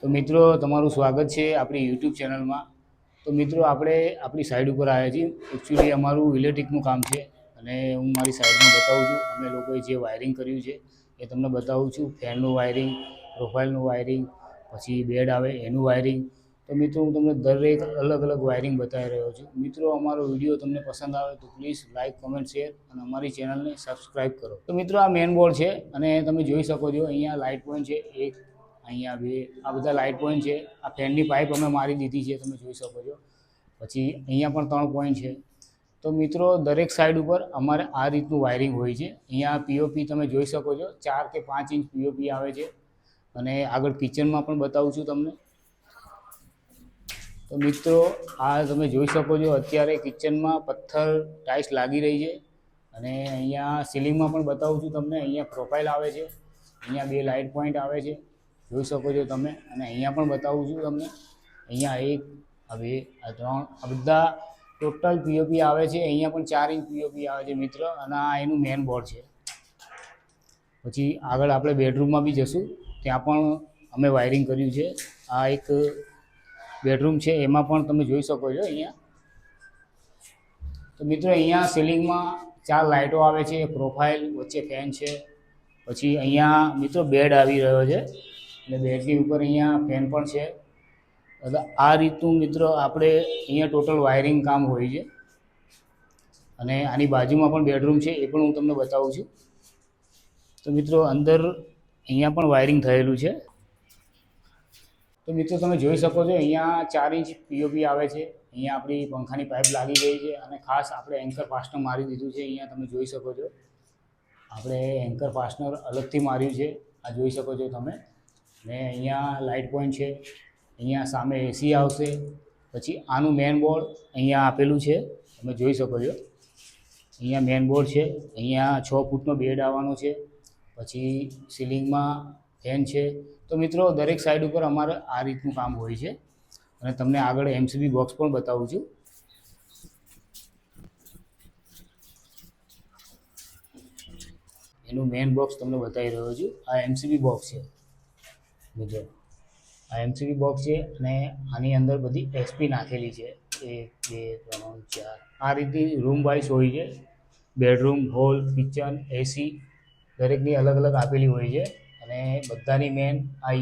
તો મિત્રો તમારું સ્વાગત છે આપણી યુટ્યુબ ચેનલમાં। તો મિત્રો આપણે આપણી સાઈડ ઉપર આવ્યા છીએ। એકચ્યુઅલી અમારું ઇલેક્ટ્રિકનું કામ છે અને હું મારી સાઈડમાં બતાવું છું। અમે લોકોએ જે વાયરિંગ કર્યું છે એ તમને બતાવું છું। ફેનનું વાયરિંગ, પ્રોફાઇલનું વાયરિંગ, પછી બેડ આવે એનું વાયરિંગ। તો મિત્રો હું તમને દરેક અલગ અલગ વાયરિંગ બતાવી રહ્યો છું। મિત્રો અમારો વિડીયો તમને પસંદ આવે તો પ્લીઝ લાઇક, કમેન્ટ, શેર અને અમારી ચેનલને સબસ્ક્રાઈબ કરો। તો મિત્રો આ મેન બોર્ડ છે અને તમે જોઈ શકો છો અહીંયા લાઇટ પોઈન્ટ છે એક, અહીંયા બે, આ બધા લાઇટ પોઈન્ટ છે। આ ફેનની પાઇપ અમે મારી દીધી છે, તમે જોઈ શકો છો। પછી અહીંયા પણ 3 પોઈન્ટ છે। તો મિત્રો દરેક સાઈડ ઉપર અમારે આ રીતનું વાયરિંગ હોય છે। અહીંયા પીઓપી તમે જોઈ શકો છો, 4 કે 5 ઇંચ પીઓપી આવે છે અને આગળ કિચનમાં પણ બતાવું છું તમને। તો મિત્રો આ તમે જોઈ શકો છો અત્યારે કિચનમાં પથ્થર ટાઇલ્સ લાગી રહી છે અને અહીંયા સીલિંગમાં પણ બતાવું છું તમને। અહીંયા પ્રોફાઇલ આવે છે, અહીંયા 2 લાઇટ પોઈન્ટ આવે છે, જોઈ શકો છો તમે। અને અહીંયા પણ બતાવું છું તમને, અહીંયા 1, આ 2, આ 3, આ બધા ટોટલ પીઓપી આવે છે। અહીંયા પણ 4 ઇંચ પીઓપી આવે છે મિત્ર, અને આ એનું મેન બોર્ડ છે। પછી આગળ આપણે બેડરૂમમાં બી જશું, ત્યાં પણ અમે વાયરિંગ કર્યું છે। આ એક બેડરૂમ છે, એમાં પણ તમે જોઈ શકો છો અહીંયા। તો મિત્રો અહીંયા સીલિંગમાં 4 લાઇટો આવે છે, પ્રોફાઇલ, વચ્ચે ફેન છે। પછી અહીંયા મિત્રો બેડ આવી રહ્યો છે અને બેડની ઉપર અહીંયા ફેન પણ છે। એટલે આ રીતનું મિત્રો આપણે અહીંયા ટોટલ વાયરિંગ કામ હોય છે। અને આની બાજુમાં પણ બેડરૂમ છે, એ પણ હું તમને બતાવું છું। તો મિત્રો અંદર અહીંયા પણ વાયરિંગ થયેલું છે। તો મિત્રો તમે જોઈ શકો છો અહીંયા 4 ઇંચ પીઓપી આવે છે। અહીંયા આપણી પંખાની પાઇપ લાગી ગઈ છે અને ખાસ આપણે એન્કર ફાસ્ટનર મારી દીધું છે। અહીંયા તમે જોઈ શકો છો આપણે એન્કર ફાસ્ટનર અલગથી માર્યું છે, આ જોઈ શકો છો તમે। ને અહીંયા લાઇટ પોઈન્ટ છે, અહીંયા સામે એસી આવશે। પછી આનું મેન બોર્ડ અહીંયા આપેલું છે, તમે જોઈ શકો છો। અહીંયા મેન બોર્ડ છે, અહીંયા 6 ફૂટનો બેડ આવવાનો છે। પછી સીલિંગમાં ફેન છે। તો મિત્રો દરેક સાઈડ ઉપર અમારે આ રીતનું કામ હોય છે અને તમને આગળ એમસીબી બોક્સ પણ બતાવું છું। એનું મેન બોક્સ તમને બતાવી રહ્યો છું, આ એમસીબી બોક્સ છે મિત્રો। આ એમસીબી બોક્સ છે અને આની અંદર બધી એસપી નાખેલી છે, 1, 2, 3, 4, આ રીતે રૂમ વાઇઝ હોય છે। બેડરૂમ, હોલ, કિચન, એસી દરેકની અલગ અલગ આપેલી હોય છે અને બધાની મેન આ